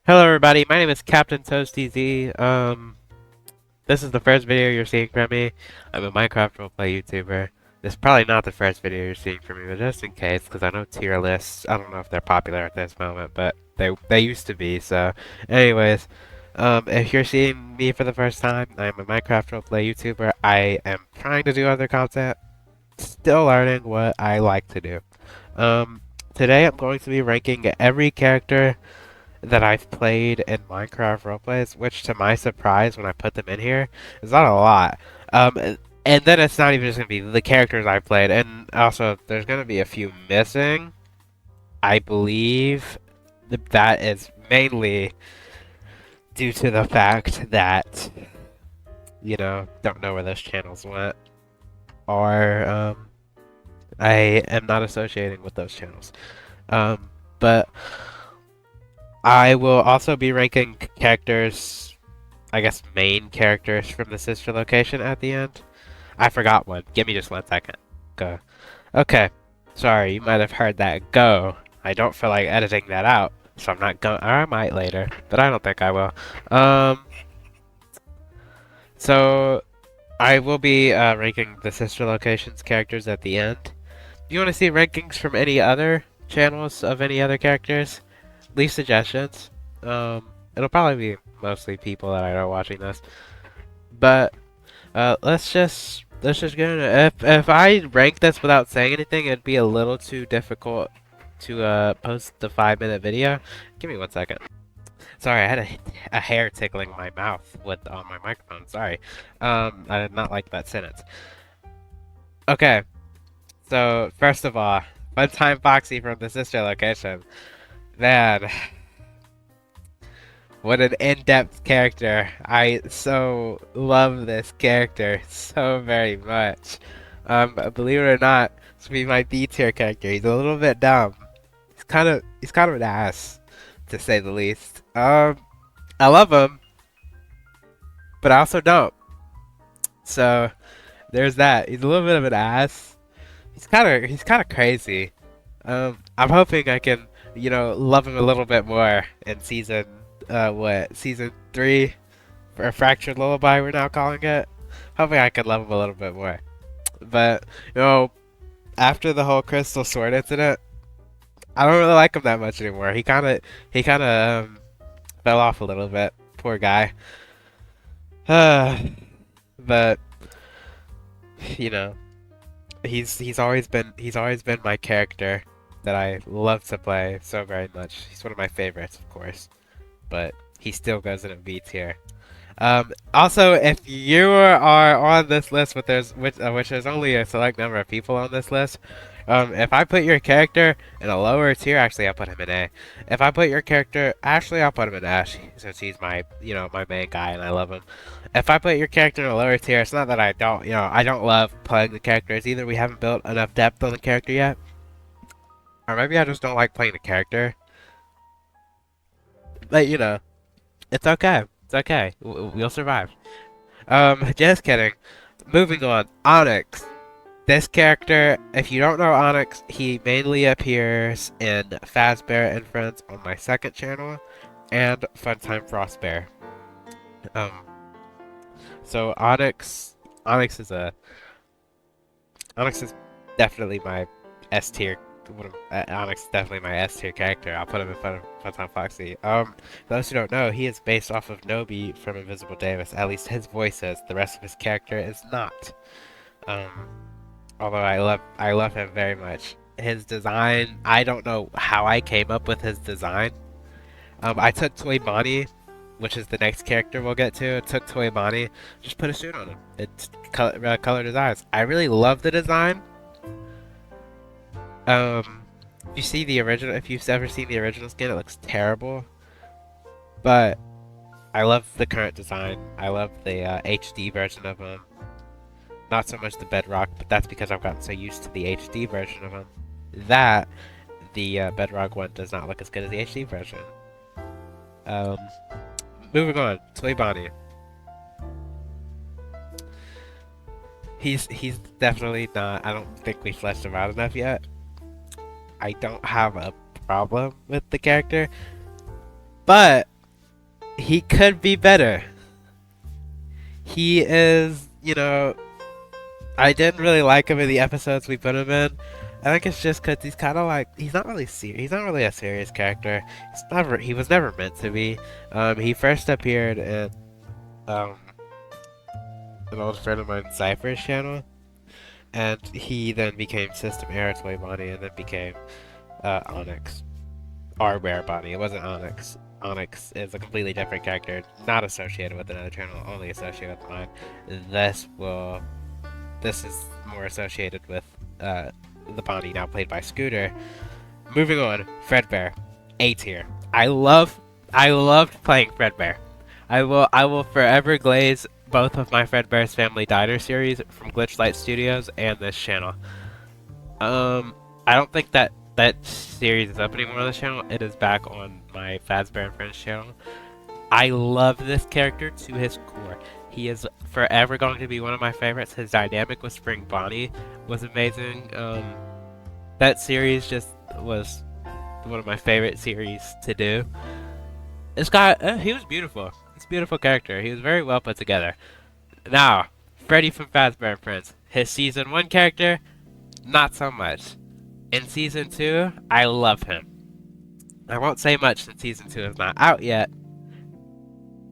Hello everybody, my name is Captain ToastyZ. This is the first video you're seeing from me. I'm a Minecraft roleplay YouTuber. This is probably not the first video you're seeing from me, but just in case, because I know tier lists, I don't know if they're popular at this moment, but they used to be, so anyways. If you're seeing me for the first time, I'm a Minecraft roleplay YouTuber. I am trying to do other content, still learning what I like to do. Today I'm going to be ranking every character that I've played in Minecraft roleplays, which to my surprise, when I put them in here, is not a lot. And then it's not even just gonna be the characters I've played, and also there's gonna be a few missing. I believe that is mainly due to the fact that don't know where those channels went, or I am not associating with those channels. But I will also be ranking characters, I guess main characters from the sister location at the end. I forgot one. Give me just 1 second. Go. Okay. Sorry, you might have heard that go. I don't feel like editing that out, so I'm not going. Or I might later, but I don't think I will. Um. So I will be ranking the sister locations characters at the end. Do you want to see rankings from any other channels of any other characters? Leave suggestions. It'll probably be mostly people that I know watching this. But let's just get into it. If I rank this without saying anything, it'd be a little too difficult to post the 5-minute video. Give me 1 second. Sorry, I had a hair tickling my mouth with on my microphone. Sorry. I did not like that sentence. Okay, so first of all, Funtime Foxy from the sister location. Man, what an in-depth character. I so love this character so very much. Believe it or not, this will be my B tier character. He's a little bit dumb. He's kind of an ass, to say the least. I love him, but I also don't. So there's that. He's a little bit of an ass. He's kind of crazy. I'm hoping I can, love him a little bit more in season 3 for a fractured lullaby we're now calling it. Hoping I can love him a little bit more. But after the whole crystal sword incident, I don't really like him that much anymore. He kind of fell off a little bit. Poor guy. But you know, he's always been my character that I love to play so very much. He's one of my favorites, of course, but he still goes in a B tier. Also, if you are on this list, which there's only a select number of people on this list, if I put your character in a lower tier, actually I'll put him in A. If I put your character, actually I'll put him in S, since he's my main guy and I love him. If I put your character in a lower tier, it's not that I don't love playing the character. It's either we haven't built enough depth on the character yet, or maybe I just don't like playing the character. But it's okay. It's okay. We'll survive. Just kidding. Moving on. Onyx. This character, if you don't know Onyx, he mainly appears in Fazbear and Friends on my second channel, and Funtime Frostbear. Um, so Onyx is a, Onyx is definitely my S tier. Onyx is definitely my S tier character. I'll put him in front of Funtime Foxy. For those who don't know, he is based off of Nobi from Invisible Davis. At least his voice is. The rest of his character is not. Um, Although I love him very much. His design, I don't know how I came up with his design. I took Toy Bonnie, which is the next character we'll get to. I took Toy Bonnie, just put a suit on him. It's colored his eyes. I really love the design. If you see the original, if you've ever seen the original skin, it looks terrible. But I love the current design. I love the HD version of him. Not so much the Bedrock, but that's because I've gotten so used to the HD version of him that the Bedrock one does not look as good as the HD version. Moving on, Toy Bonnie. He's definitely not. I don't think we fleshed him out enough yet. I don't have a problem with the character, but he could be better. He is, I didn't really like him in the episodes we put him in. I think it's just because he's kind of like he's not really he's not really a serious character. He was never meant to be. He first appeared in um an old friend of mine, Cypher's channel, and he then became System Error Toy Bonnie, and then became Onyx or Rare Bonnie. It wasn't Onyx. Onyx is a completely different character, not associated with another channel, only associated with mine. This will This is more associated with the Bonnie now played by Scooter. Moving on, Fredbear, A tier. I loved playing Fredbear. I will forever glaze both of my Fredbear's Family Diner series from Glitchlight Studios and this channel. I don't think that series is up anymore on this channel. It is back on my Fazbear and Friends channel. I love this character to his core. He is forever going to be one of my favorites. His dynamic with Spring Bonnie was amazing. That series just was one of my favorite series to do. This guy, he was beautiful. He's a beautiful character. He was very well put together. Now, Freddy from Fazbear and Friends. His Season 1 character, not so much. In Season 2, I love him. I won't say much since Season 2 is not out yet,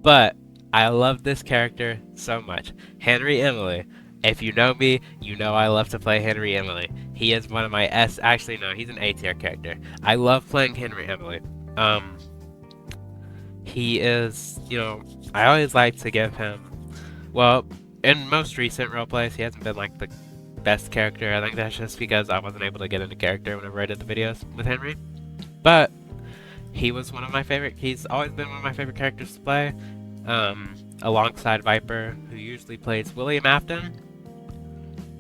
but I love this character so much. Henry Emily. If you know me, you know I love to play Henry Emily. He is one of my actually no, he's an A tier character. I love playing Henry Emily. He is, I always like to give him, well, in most recent roleplays, he hasn't been like the best character. I think that's just because I wasn't able to get into character whenever I did the videos with Henry. But he was one of my favorite, he's always been one of my favorite characters to play. Alongside Viper, who usually plays William Afton.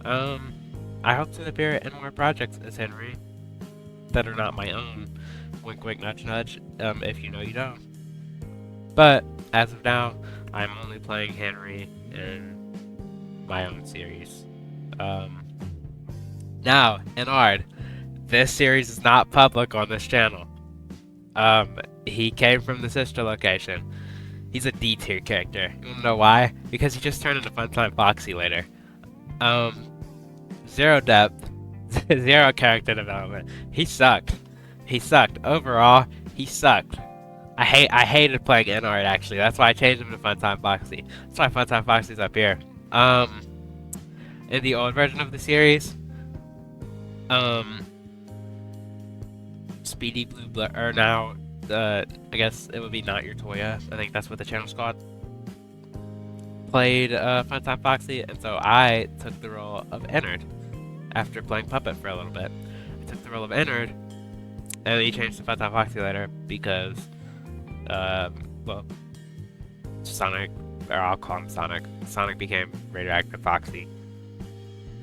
I hope to appear in more projects as Henry that are not my own. Wink, wink, nudge, nudge. If you know, you know. But as of now, I'm only playing Henry in my own series. Now, Enard, this series is not public on this channel. He came from the sister location. He's a D tier character. You wanna know why? Because he just turned into Funtime Foxy later. Zero depth, zero character development. He sucked. He sucked. Overall, he sucked. I hated playing Enard actually. That's why I changed him to Funtime Foxy. That's why Funtime Foxy's up here. In the old version of the series, Speedy Blue or now, I guess it would be Not Your Toya. I think that's what the channel's called. Played Funtime Foxy, and so I took the role of Ennard after playing Puppet for a little bit. I took the role of Ennard, and he changed to Funtime Foxy later because, well, Sonic, or I'll call him Sonic. Sonic became Radioactive Foxy,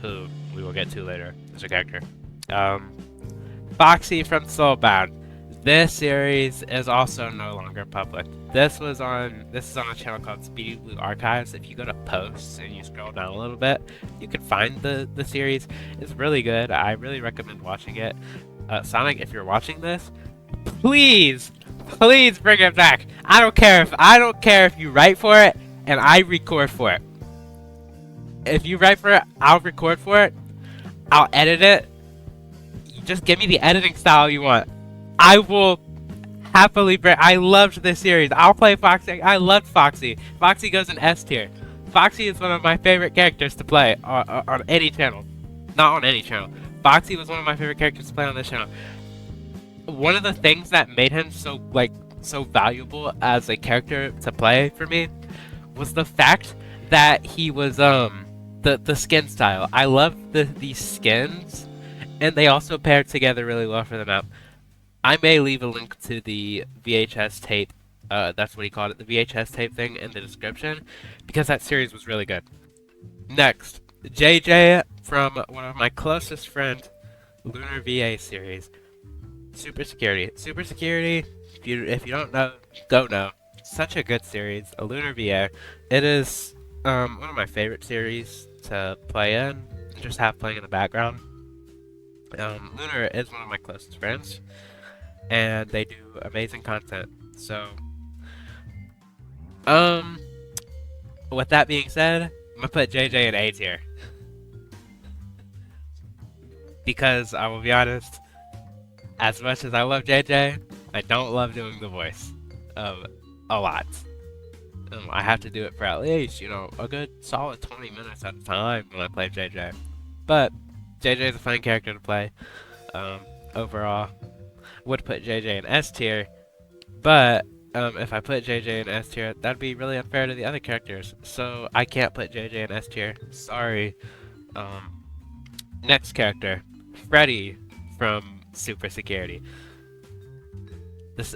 who we will get to later as a character. Foxy from Soulbound. This series is also no longer public. This is on a channel called Speedy Blue Archives. If you go to posts and you scroll down a little bit, you can find the series. It's really good. I really recommend watching it. Sonic, if you're watching this, please bring it back. I don't care if you write for it and I record for it. If you write for it, I'll record for it. I'll edit it. You just give me the editing style you want. I will happily bring. I loved this series. I'll play Foxy. I loved Foxy. Foxy goes in S tier. Foxy is one of my favorite characters to play on any channel. Not on any channel. Foxy was one of my favorite characters to play on this channel. One of the things that made him so valuable as a character to play for me was the fact that he was the skin style. I love these skins, and they also paired together really well for the map. I may leave a link to the VHS tape, that's what he called it, the VHS tape thing in the description, because that series was really good. Next, JJ from one of my closest friends, Lunar VA series. Super Security. Super Security, if you don't know, go know. Such a good series, a Lunar VA. It is one of my favorite series to play in, just have playing in the background. Lunar is one of my closest friends, and they do amazing content. So Um, with that being said, I'm gonna put JJ in A tier because I will be honest. As much as I love JJ, I don't love doing the voice, a lot. I have to do it for at least, a good solid 20 minutes at a time when I play JJ. But JJ is a fun character to play. Um, Overall, would put JJ in S tier, but if I put JJ in S tier, that'd be really unfair to the other characters. So I can't put JJ in S tier. Sorry. Um, Next character, Freddy from Super Security. This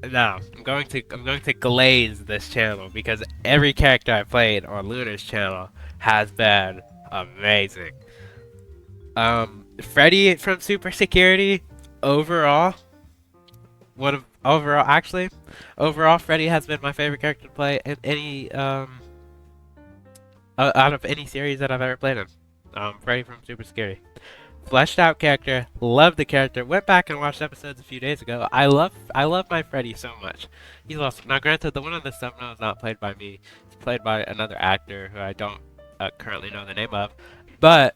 Now I'm going to glaze this channel because every character I played on Lunar's channel has been amazing. Freddy from Super Security, overall, overall Freddy has been my favorite character to play in any out of any series that I've ever played in. Freddy from Super Security. Fleshed out character, love the character. Went back and watched episodes a few days ago. I love my Freddy so much. He's awesome. Now, granted, the one on this thumbnail is not played by me. It's played by another actor who I don't currently know the name of. But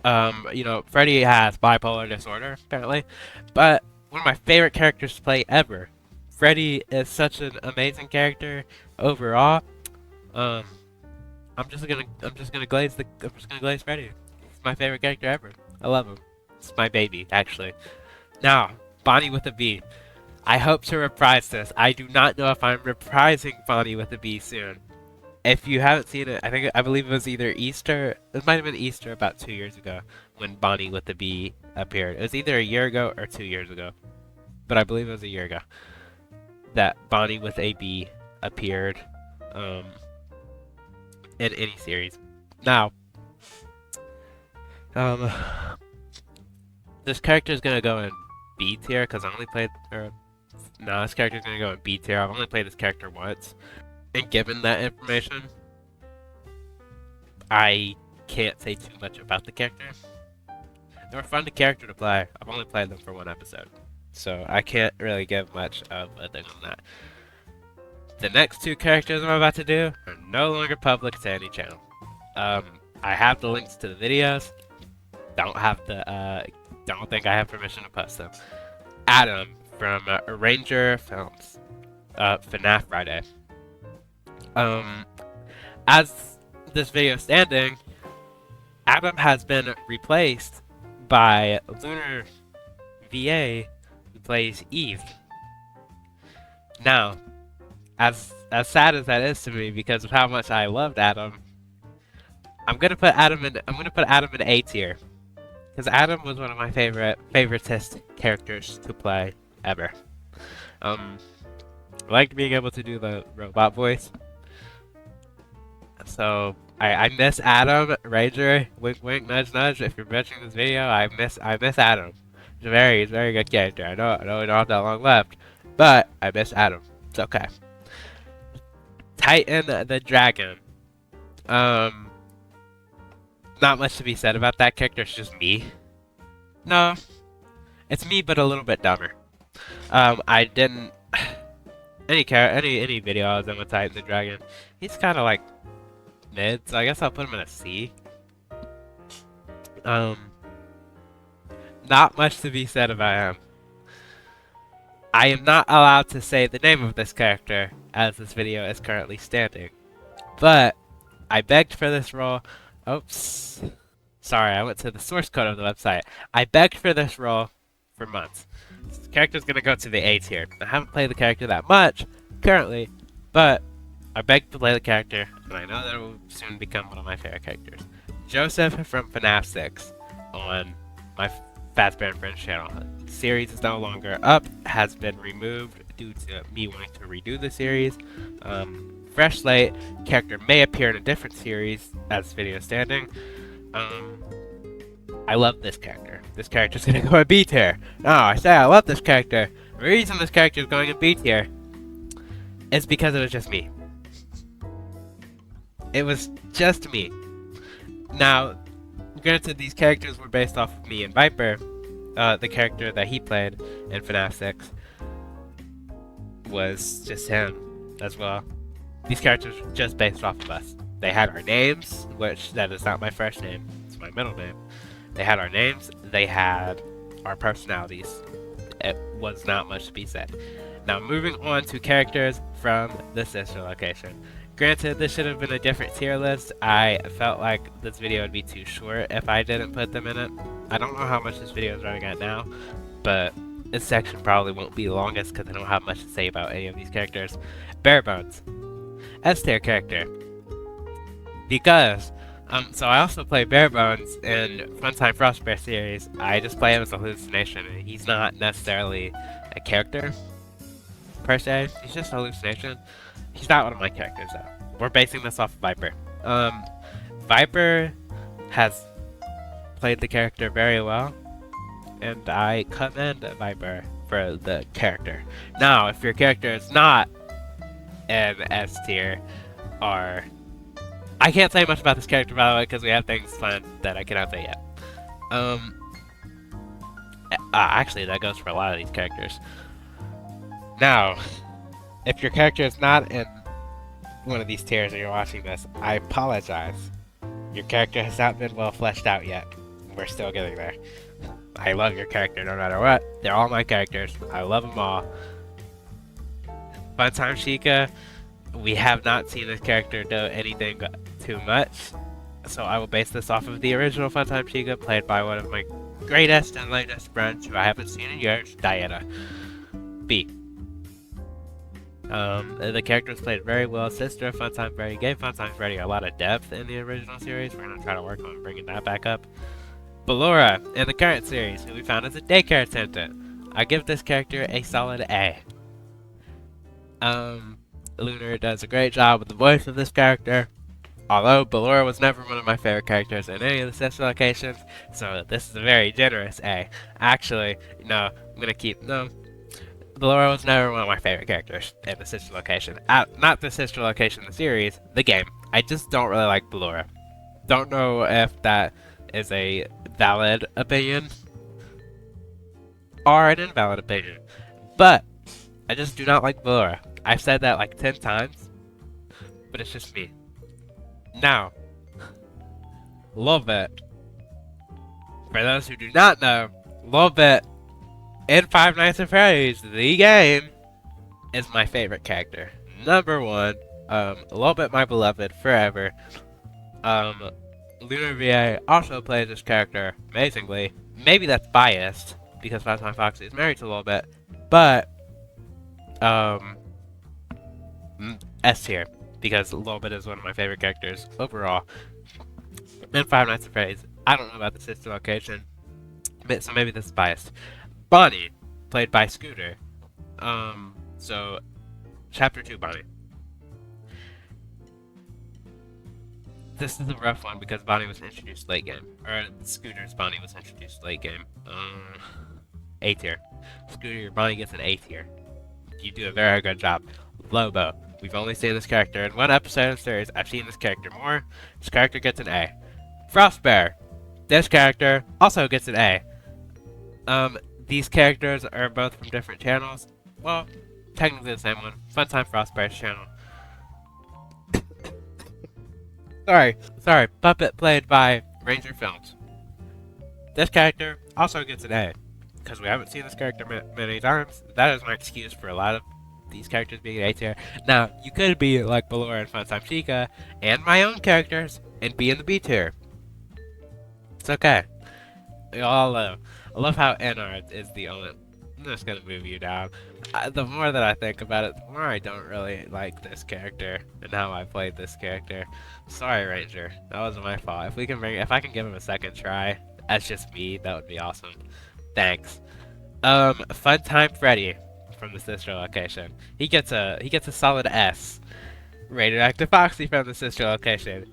Freddy has bipolar disorder apparently. But one of my favorite characters to play ever. Freddy is such an amazing character overall. Um, I'm just gonna glaze Freddy. He's my favorite character ever. I love him. It's my baby, actually. Now, Bonnie with a B. I hope to reprise this. I do not know if I'm reprising Bonnie with a B soon. If you haven't seen it, I believe it was either Easter. It might have been Easter about 2 years ago when Bonnie with the B appeared. It was either a year ago or 2 years ago, but I believe it was a year ago that Bonnie with a B appeared in any series. Now, this character is gonna go in B tier because I only played. This character is gonna go in B tier. I've only played this character once, and given that information, I can't say too much about the character. They were fun character to play. I've only played them for one episode, so I can't really give much of a thing on that. The next two characters I'm about to do are no longer public to any channel. I have the links to the videos. Don't think I have permission to post them. Adam from Ranger Films, FNAF Friday. As this video is standing, Adam has been replaced by Lunar VA, who plays Eve. Now, as sad as that is to me because of how much I loved Adam, I'm gonna put Adam in A tier because Adam was one of my favoritist characters to play ever. I liked being able to do the robot voice. So I miss Adam, Ranger, wink wink, nudge nudge. If you're watching this video, I miss Adam. He's a very good character. I know we don't have that long left, but I miss Adam. It's okay. Titan the Dragon. Not much to be said about that character. It's just me. No, it's me, but a little bit dumber. I didn't any video I was in with Titan the Dragon. He's kind of like mid, so I guess I'll put him in a C. Not much to be said about him. I am not allowed to say the name of this character as this video is currently standing, but I begged for this role. Oops. Sorry, I went to the source code of the website. I begged for this role for months. This character's gonna go to the A tier. I haven't played the character that much currently, but I begged to play the character, and I know that it will soon become one of my favorite characters. Joseph from FNAF 6 on my Fazbear and Friends channel. The series is no longer up, has been removed due to me wanting to redo the series. Fresh slate, character may appear in a different series as video standing. I love this character. This character's gonna go in B tier. No, I say I love this character. The reason this character is going in B tier is because it was just me. It was just me. Now, granted, these characters were based off of me and Viper. The character that he played in FNAF 6 was just him as well. These characters were just based off of us. They had our names, which that is not my first name, it's my middle name. They had our names, they had our personalities. It was not much to be said. Now moving on to characters from the sister location. Granted, this should have been a different tier list. I felt like this video would be too short if I didn't put them in it. I don't know how much this video is running at now, but this section probably won't be the longest because I don't have much to say about any of these characters. Barebones, S tier character. Because, so I also play Barebones in Funtime Frostbear series. I just play him as a hallucination, and he's not necessarily a character, per se. He's just a hallucination. He's not one of my characters, though. We're basing this off of Viper. Viper has played the character very well, and I commend Viper for the character. Now, if your character is not an S tier, or... I can't say much about this character, by the way, because we have things planned that I cannot say yet. Actually, that goes for a lot of these characters. Now, if your character is not in one of these tiers and you're watching this, I apologize. Your character has not been well fleshed out yet. We're still getting there. I love your character no matter what. They're all my characters. I love them all. Funtime Chica, we have not seen this character do anything too much, so I will base this off of the original Funtime Chica, played by one of my greatest and latest friends who I haven't seen in years, Diana. B. The character was played very well. Sister of Funtime Freddy gave Funtime Freddy a lot of depth in the original series. We're gonna try to work on bringing that back up. Ballora, in the current series, who we found as a daycare attendant. I give this character a solid A. Lunar does a great job with the voice of this character. Although Ballora was never one of my favorite characters in any of the sister locations, so this is a very generous A. Actually, no, I'm gonna keep, no. Ballora was never one of my favorite characters in the sister location. Not the sister location in the series, the game. I just don't really like Ballora. Don't know if that is a valid opinion or an invalid opinion, but I just do not like Ballora. I've said that like 10 times, but it's just me. Now, Lolbit. For those who do not know, Lolbit in Five Nights at Freddy's, the game, is my favorite character. Number one, Lolbit, my beloved, forever. Lunar VA also plays this character amazingly. Maybe that's biased, because Funtime Foxy is married to Lolbit, but, S tier, because Lolbit is one of my favorite characters overall. In Five Nights at Freddy's, I don't know about the sister location, so maybe this is biased. Bonnie, played by Scooter. So, Chapter 2 Bonnie. This is a rough one because Bonnie was introduced late game. Or, Scooter's Bonnie was introduced late game. A tier. Scooter, Bonnie gets an A tier. You do a very good job. Lobo. We've only seen this character in one episode of the series. I've seen this character more. This character gets an A. Frostbear. This character also gets an A. These characters are both from different channels. Well, technically the same one. Funtime Frostbear's channel. Sorry. Puppet played by Ranger Films. This character also gets an A. Because we haven't seen this character many times. That is my excuse for a lot of these characters being an A tier. Now, you could be like Ballora and Funtime Chica, and my own characters, and be in the B tier. It's okay. We all love. I love how NR is the only... I'm just gonna move you down. The more that I think about it, the more I don't really like this character, and how I played this character. Sorry, Ranger. That wasn't my fault. If I can give him a second try, that's just me, that would be awesome. Thanks. Funtime Freddy from the sister location. He gets a solid S. Radioactive Foxy from the sister location.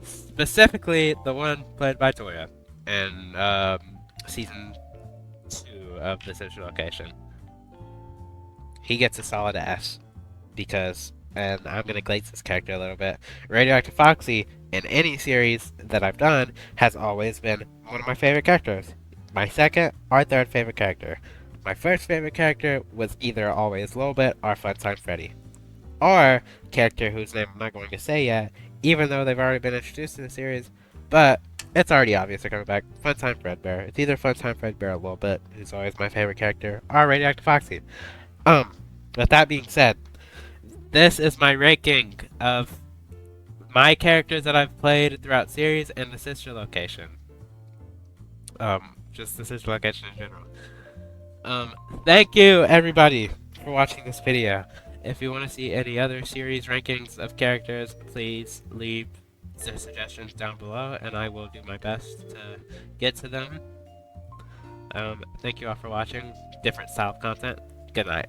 Specifically, the one played by Toya in season 2 of the sister location. He gets a solid S because, and I'm gonna glaze this character a little bit. Radioactive Foxy in any series that I've done has always been one of my favorite characters. My second or third favorite character. My first favorite character was either always Lolbit or Funtime Freddy. or character whose name I'm not going to say yet, even though they've already been introduced in the series, but it's already obvious they're coming back. Funtime Fredbear. It's either Funtime Fredbear a little bit, who's always my favorite character, or Radioactive Foxy. With that being said, this is my ranking of my characters that I've played throughout series and the sister location. Just the sister location in general. Thank you everybody for watching this video. If you want to see any other series rankings of characters, please leave the suggestions down below and I will do my best to get to them. Thank you all for watching. Different style of content. Good night.